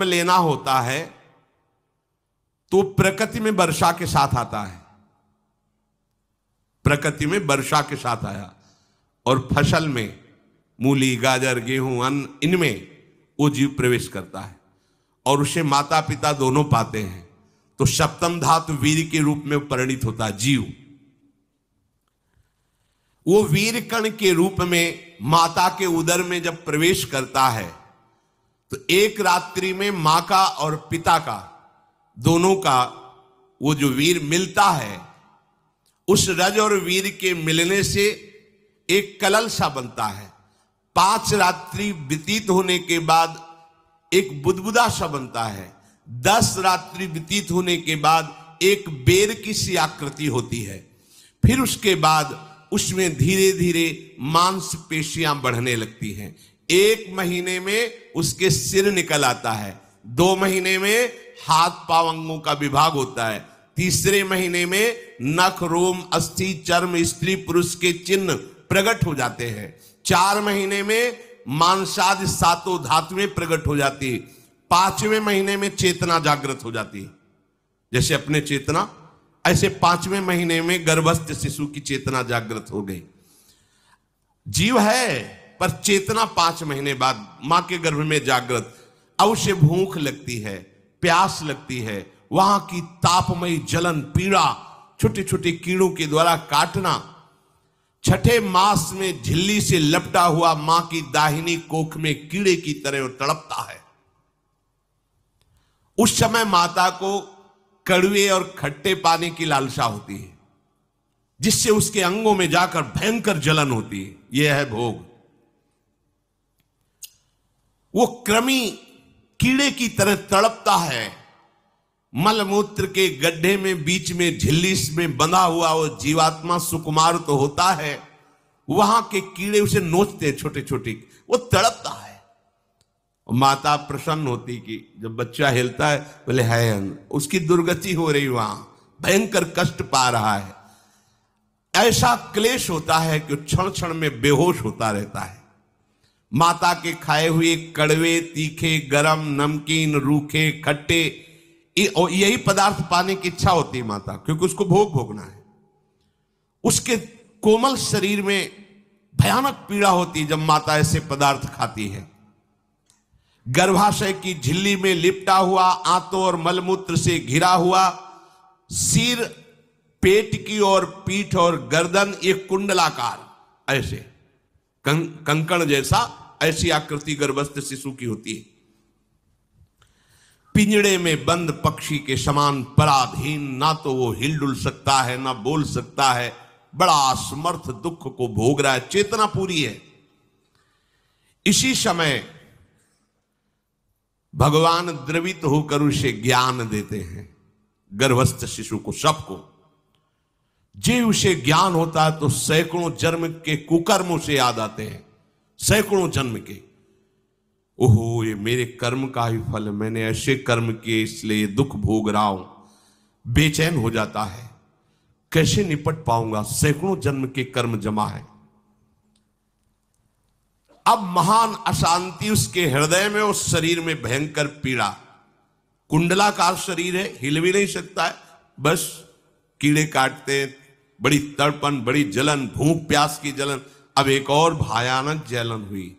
लेना होता है तो प्रकृति में वर्षा के साथ आता है, प्रकृति में वर्षा के साथ आया, और फसल में मूली, गाजर, गेहूं, अन्न, इनमें वो जीव प्रवेश करता है और उसे माता पिता दोनों पाते हैं। तो सप्तम धातु वीर के रूप में परिणित होता है जीव। वो वीर कण के रूप में माता के उदर में जब प्रवेश करता है तो एक रात्रि में मां का और पिता का, दोनों का वो जो वीर मिलता है, उस रज और वीर के मिलने से एक कलल सा बनता है। 5 रात्रि व्यतीत होने के बाद एक बुदबुदा सा बनता है। 10 रात्रि व्यतीत होने के बाद एक बेर की सी आकृति होती है। फिर उसके बाद उसमें धीरे धीरे मांसपेशियां बढ़ने लगती हैं। 1 महीने में उसके सिर निकल आता है, 2 महीने में हाथ पांव अंगों का विभाग होता है, 3 महीने में नख, रोम, अस्थि, चर्म, स्त्री पुरुष के चिन्ह प्रकट हो जाते हैं, 4 महीने में मांसादि 7 धातुएं प्रकट हो जाती है, 5वें महीने में चेतना जागृत हो जाती है। जैसे अपने चेतना, ऐसे 5वें महीने में गर्भस्थ शिशु की चेतना जागृत हो गई। जीव है पर चेतना 5 महीने बाद मां के गर्भ में जागृत। अब उसे भूख लगती है, प्यास लगती है, वहां की तापमयी जलन, पीड़ा, छोटे छोटे कीड़ों के द्वारा काटना, 6ठे मास में झिल्ली से लपटा हुआ मां की दाहिनी कोख में कीड़े की तरह तड़पता है। उस समय माता को कड़वे और खट्टे पानी की लालसा होती है, जिससे उसके अंगों में जाकर भयंकर जलन होती है। यह है भोग। वो कृमि कीड़े की तरह तड़पता है। मलमूत्र के गड्ढे में बीच में झिल्ली में बंधा हुआ वो जीवात्मा सुकुमार तो होता है, वहां के कीड़े उसे नोचते हैं छोटे छोटे, वो तड़पता है। माता प्रसन्न होती कि जब बच्चा हिलता है, बोले है उसकी दुर्गति हो रही, वहां भयंकर कष्ट पा रहा है। ऐसा क्लेश होता है कि क्षण क्षण में बेहोश होता रहता है। माता के खाए हुए कड़वे, तीखे, गरम, नमकीन, रूखे, खट्टे, यही पदार्थ पाने की इच्छा होती है माता, क्योंकि उसको भोग भोगना है। उसके कोमल शरीर में भयानक पीड़ा होती है जब माता ऐसे पदार्थ खाती है। गर्भाशय की झिल्ली में लिपटा हुआ, आंतों और मलमूत्र से घिरा हुआ सिर, पेट की और पीठ और गर्दन, ये कुंडलाकार ऐसे कंकण जैसा, ऐसी आकृति गर्भस्थ शिशु की होती है। पिंजड़े में बंद पक्षी के समान पराधीन, ना तो वो हिलडुल सकता है ना बोल सकता है, बड़ा असमर्थ दुख को भोग रहा है, चेतना पूरी है। इसी समय भगवान द्रवित होकर उसे ज्ञान देते हैं, गर्भस्थ शिशु को, सबको। जे उसे ज्ञान होता है तो सैकड़ों जन्म के कुकर्मों से याद आते हैं, सैकड़ों जन्म के। ओहो, ये मेरे कर्म का ही फल, मैंने ऐसे कर्म किए इसलिए दुख भोग रहा हूं। बेचैन हो जाता है, कैसे निपट पाऊंगा, सैकड़ों जन्म के कर्म जमा है। अब महान अशांति उसके हृदय में, उस शरीर में भयंकर पीड़ा। कुंडलाकार शरीर है, हिल भी नहीं सकता है, बस कीड़े काटते हैं, बड़ी तड़पन, बड़ी जलन, भूख प्यास की जलन। अब एक और भयानक जलन हुई।